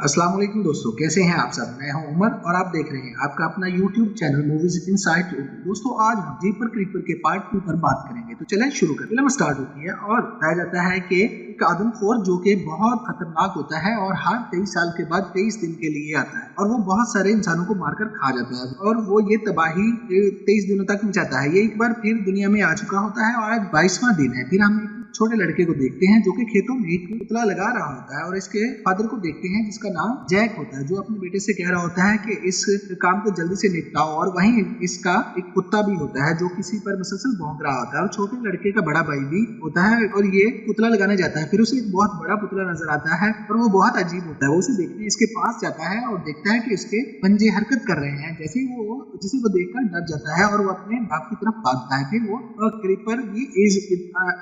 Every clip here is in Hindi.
अस्सलाम वालेकुम दोस्तों, कैसे हैं आप सब। मैं हूं उमर और आप देख रहे हैं आपका अपना YouTube चैनल मूवीज इनसाइट। दोस्तों आज हम जीपर क्रीपर के पार्ट 2 पर बात करेंगे, तो चलें शुरू करें। फिल्म स्टार्ट होती है और बताया जाता है कि एक आदमखोर जो कि बहुत खतरनाक होता है और हर 23 साल के बाद 23 दिन के लिए आता है और वो बहुत सारे इंसानों को मारकर खा जाता है और वो ये तबाही 23 दिनों तक मचाता है। ये एक बार फिर दुनिया में आ चुका होता है और आज 22वां दिन है। फिर हम एक छोटे लड़के को देखते हैं जो कि खेतों में एक पुतला लगा रहा होता है और इसके फादर को देखते हैं जिसका नाम जैक होता है, जो अपने बेटे से कह रहा होता है कि इस काम को जल्दी से निपटाओ। और वहीं इसका एक कुत्ता भी होता है जो किसी पर मुसलसल भौंक रहा होता है और छोटे लड़के का बड़ा भाई भी होता है और ये पुतला लगाने जाता है। फिर उसे एक बहुत बड़ा पुतला नजर आता है और वो बहुत अजीब होता है। वो उसे देखने इसके पास जाता है और देखता है कि इसके पंजे हरकत कर रहे हैं, जैसे वो देखकर डर जाता है और वो अपने बाप की तरफ भागता है। फिर वो क्रीपर भी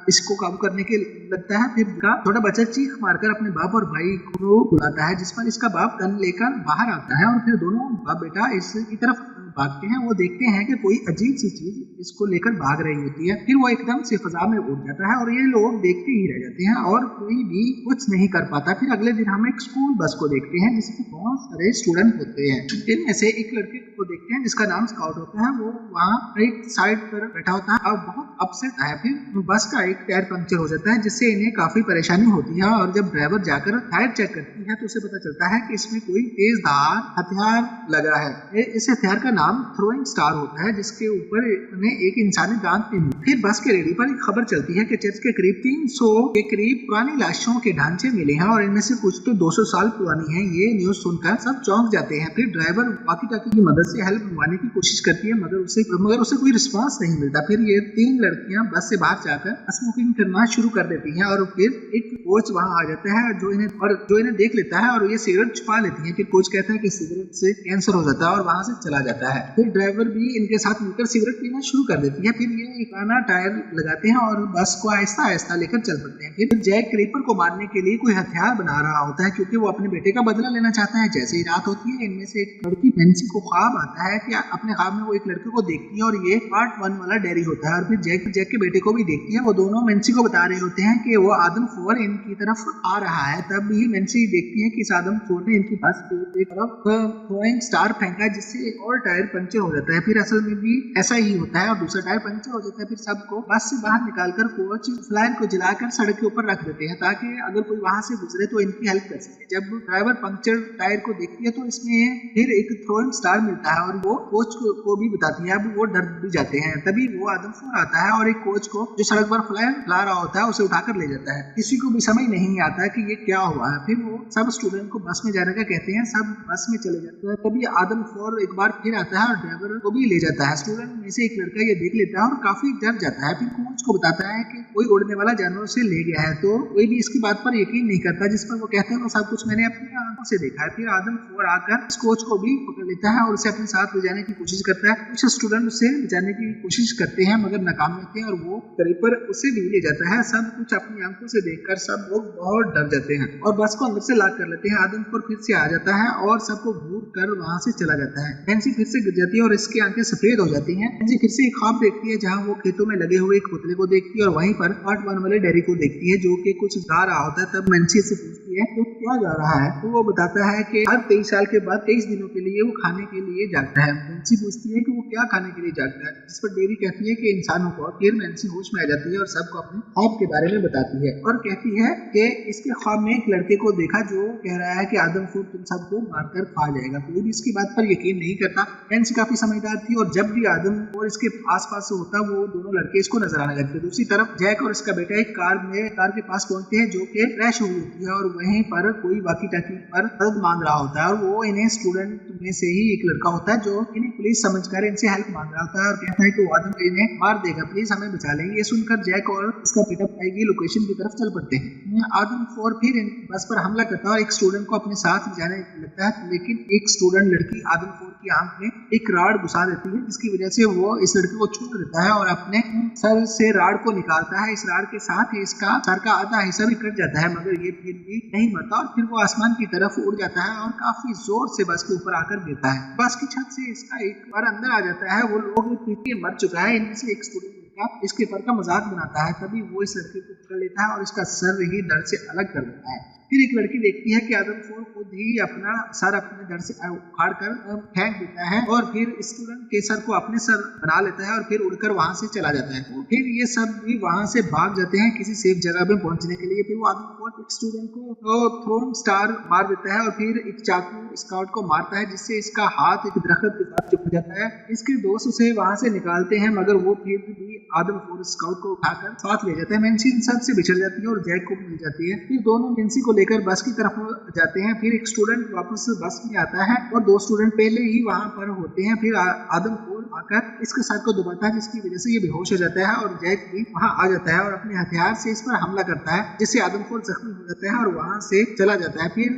इसको काबू करने के लगता है। फिर छोटा बच्चा चीख मारकर अपने बाप और भाई को बुलाता है, जिस पर इसका बाप गन लेकर बाहर आता है और फिर दोनों बाप बेटा इसकी तरफ भागते हैं। वो देखते हैं कि कोई अजीब सी चीज इसको लेकर भाग रही होती है। फिर वो एकदम से फजा में उड़ जाता है और ये लोग देखते ही रह जाते हैं और कोई भी कुछ नहीं कर पाता। फिर अगले दिन हम एक स्कूल बस को देखते हैं जिसमें बहुत सारे स्टूडेंट होते हैं। इनमें से एक लड़के को देखते हैं जिसका नाम स्काउट होता है। वो वहाँ एक साइड पर बैठा होता है और बहुत अपसेट है। फिर बस का एक टायर पंक्चर हो जाता है जिससे इन्हें काफी परेशानी होती है और जब ड्राइवर जाकर टायर चेक करती है तो उसे पता चलता है कि इसमें कोई तेज धार हथियार लगा है। इस हथियार का नाम थ्रोइंग स्टार होता है जिसके ऊपर उन्हें एक इंसानी दांत भी मिला। फिर बस के रेडियो पर एक खबर चलती है कि चर्च के करीब 300 के करीब पुरानी लाशों के ढांचे मिले हैं और इनमें से कुछ तो 200 साल पुरानी है। ये न्यूज सुनकर सब चौंक जाते हैं। फिर ड्राइवर वॉकी टॉकी की मदद से हेल्प मंगवाने की कोशिश करती है मगर उसे कोई रिस्पांस नहीं मिलता। फिर ये 3 लड़कियां बस से बाहर जाकर स्मोकिंग करना शुरू कर देती हैं और फिर एक कोच वहां आ जाता है जो इन्हें देख लेता है और ये सिगरेट छुपा लेती है। फिर कोच कहता है कि सिगरेट से कैंसर हो जाता है और वहां से चला जाता है। फिर ड्राइवर भी इनके साथ मिलकर सिगरेट पीना शुरू कर देती है। फिर ये एक पुराना टायर लगाते हैं और बस को आहिस्ता आहिस्ता लेकर चल पड़ते हैं। फिर जैक क्रीपर को मारने के लिए कोई हथियार बना रहा होता है क्योंकि वो अपने बेटे का बदला लेना चाहता है। जैसे ही रात होती है इनमें से एक लड़की नेंसी को ख्वाब आता है कि अपने ख्वाब में वो एक लड़के को देखती है और ये पार्ट 1 वाला डेरी होता है और फिर जैक के बेटे को भी देखती है। वो दोनों नेंसी को बता रहे होते हैं कि वो आदमखोर इनकी तरफ आ रहा है। तब भी नेंसी देखती है कि इस आदमखोर ने इनकी बस की तरफ थ्रोइंग स्टार फेंका जिससे और टायर पंचर हो जाता है। फिर असल में भी ऐसा ही होता है और दूसरा टायर पंचर हो जाता है। फिर सबको बस से बाहर निकालकर कोच फ्लायर को जलाकर सड़क के ऊपर रख देते हैं ताकि अगर कोई वहां से गुजरे तो इनकी हेल्प कर सके। जब ड्राइवर पंक्चर टायर को देखती है तो इसमें फिर एक थ्रोइंग स्टार मिलता है और वो कोच को भी बताती है। अब वो डर भी जाते हैं। तभी वो आदमखोर आता है और एक कोच को जो सड़क पर फ्लायर ला रहा होता है उसे उठाकर ले जाता है। किसी को भी समझ नहीं आता कि ये क्या हुआ है। फिर वो सब स्टूडेंट को बस में जाने का कहते हैं। सब बस में चले जाते हैं। तभी आदमखोर एक बार फिर आता है और ड्राइवर को भी ले जाता है। स्टूडेंट में से एक लड़का ये देख लेता है और काफी डर जाता है। फिर कोच को बताता है कि कोई उड़ने वाला जानवर से ले गया है, तो कोई भी इसकी बात पर यकीन नहीं करता, जिस पर वो कहते हैं वो सब कुछ मैंने अपनी आंखों से देखा है। फिर आदमखोर आकर इस कोच को भी पकड़ लेता है और उसे अपने साथ ले जाने की कोशिश करता है। कुछ स्टूडेंट उसे बचाने की कोशिश करते हैं मगर नाकाम होते हैं और वो क्रीपर उसे भी ले जाता है। सब कुछ अपनी आंखों से देखकर सब लोग बहुत डर जाते हैं और बस को अंदर से लॉक कर लेते हैं। आदमखोर फिर से आ जाता है और सबको घूर कर वहां से चला जाता है। नेंसी फिर से गिर जाती है और इसकी आंखें सफेद हो जाती हैं। नेंसी फिर से एक ख्वाब देखती है जहां वो खेतों में लगे हुए एक पुतले को देखती है और वहीं पर पार्ट 1 वाले डेरी को देखती है जो कि कुछ गा रहा होता है। तब नेंसी से पूछती है तो क्या गा रहा है, तो वो बताता है कि हर 23 साल के बाद 23 दिनों के लिए वो खाने के लिए जागता है। नेंसी पूछती है कि वो क्या खाने के लिए जागता है, जिस पर डेरी कहती है कि इंसानों को। फिर नेंसी होश में आ जाती है और सबको अपने ख्वाब के बारे में बताती है और कहती है कि इसके ख्वाब में एक लड़के को देखा जो कह रहा है कि आदमखोर तुम सबको मारकर खा जाएगा। कोई भी इसकी बात पर यकीन नहीं करता। नेंसी काफी समझदार थी और जब भी आदम और इसके आसपास से होता वो दोनों लड़के इसको नजर आने लगते। दूसरी तरफ जैक और इसका बेटा एक कार के पास पहुंचते हैं जो कि क्रैश हुई होती है और वहीं पर कोई वॉकी टॉकी पर मदद मांग रहा होता है और वो इन्हें स्टूडेंट में से ही एक लड़का होता है जो इन्हें पुलिस समझकर इनसे हेल्प मांग रहा होता है और कहता है कि वो आदम इन्हें मार देगा, प्लीज हमें बचा लेंगे। ये सुनकर जैक और इसका बेटा की लोकेशन की तरफ चल पड़ते हैं। आदमखोर फिर बस पर हमला करता है और एक स्टूडेंट को अपने साथ जाने लगता है, लेकिन एक स्टूडेंट लड़की आदमखोर की आंख में एक राड घुसा देती है जिसकी वजह से वो इस लड़के को छूट देता है और अपने सर से राड को निकालता है। इस राड के साथ ही इसका सर का आधा हिस्सा भी कट जाता है मगर ये फिर भी नहीं मरता और फिर वो आसमान की तरफ उड़ जाता है और काफी जोर से बस के ऊपर आकर गिरता है। बस की छत से इसका एक बार अंदर आ जाता है। वो लोग पीछे मर चुका है। इनमें से एक स्टूडेंट इसके पर का मजाक बनाता है। तभी वो इस लड़के को पकड़ लेता है और इसका सर ही डर से अलग कर देता है। फिर एक लड़की देखती है कि आदमखोर खुद ही अपना सर अपने धड़ से उखाड़ कर फेंक देता है और फिर स्टूडेंट के सर को अपने सर बना लेता है और फिर उड़कर वहां से चला जाता है। तो फिर ये सब भी वहां से भाग जाते हैं किसी सेफ जगह पे पहुंचने के लिए। फिर वो आदमखोर एक स्टूडेंट को थ्रोन स्टार मार देता है और फिर एक चाकू स्काउट को मारता है जिससे इसका हाथ एक दरख्त के साथ चिपक जाता है। इसके दोस्त उसे वहां से निकालते हैं मगर वो फिर भी आदमखोर स्काउट को उठाकर साथ ले जाता है। नैन्सी इन सब से बिछड़ जाती है और जैक को मिल जाती है। फिर दोनों नैन्सी को लेकर बस की तरफ जाते हैं। फिर एक स्टूडेंट वापस बस में आता है और दो स्टूडेंट पहले ही वहां पर होते हैं। फिर आदमखोर आकर इसके सर को दबाता है जिसकी वजह से ये बेहोश हो जाता है और जैक भी वहां आ जाता है और अपने हथियार से इस पर हमला करता है जिससे आदमखोर जख्मी हो जाता है और वहां से चला जाता है। फिर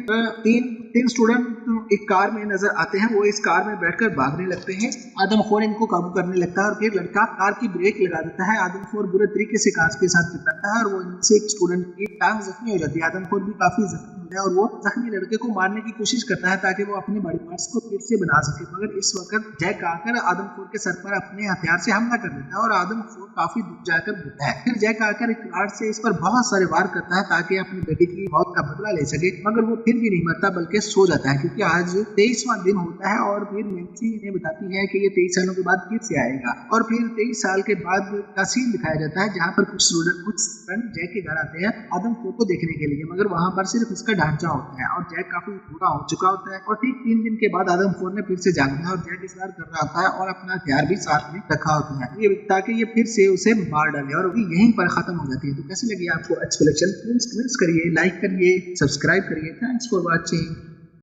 तीन स्टूडेंट एक कार में नजर आते हैं। वो इस कार में बैठकर भागने लगते हैं। आदमखोर इनको काबू करने लगता है और फिर लड़का कार की ब्रेक लगा देता है। आदमखोर बुरे तरीके से कार के साथ चिपकता है और वो इनसे एक स्टूडेंट की टांग जख्मी हो जाती है। आदमखोर भी काफी जख्मी हो जाए और वो जख्मी लड़के को मारने की कोशिश करता है ताकि वो अपने बॉडी पार्ट्स को फिर से बना सके। मगर इस वक्त जैक आकर आदमखोर के सर पर अपने हथियार से हमला कर देता है और आदमखोर काफी दुख जाकर गिरता है। फिर जैक आकर एक राड से इस पर बहुत सारे वार करता है ताकि अपनी बेटी की मौत का बदला ले सके। मगर वो फिर भी नहीं मरता बल्कि सो जाता है क्योंकि आज 23वां दिन होता है और फिर नैन्सी इन्हें बताती है कि ये 23 सालों के बाद फिर से आएगा। और फिर 23 साल के बाद का सीन दिखाया जाता है जहाँ पर कुछ स्टूडेंट जैक के घर आते हैं आदमखोर को देखने के लिए। मगर वहां पर सिर्फ उसका ढांचा होता है और जैक काफी बूढ़ा हो चुका होता है। और ठीक 3 दिन के बाद आदमखोर ने फिर से जागना है और जैक इंतजार कर रहा होता है और अपना हथियार भी साथ में रखा होता है ये ताकि ये फिर से उसे मार डाले और वो यहीं पर खत्म हो जाती है। तो कैसी लगी आपको एक्सप्लेनेशन? प्लीज करिए, लाइक करिए, सब्सक्राइब करिए। Thanks for watching.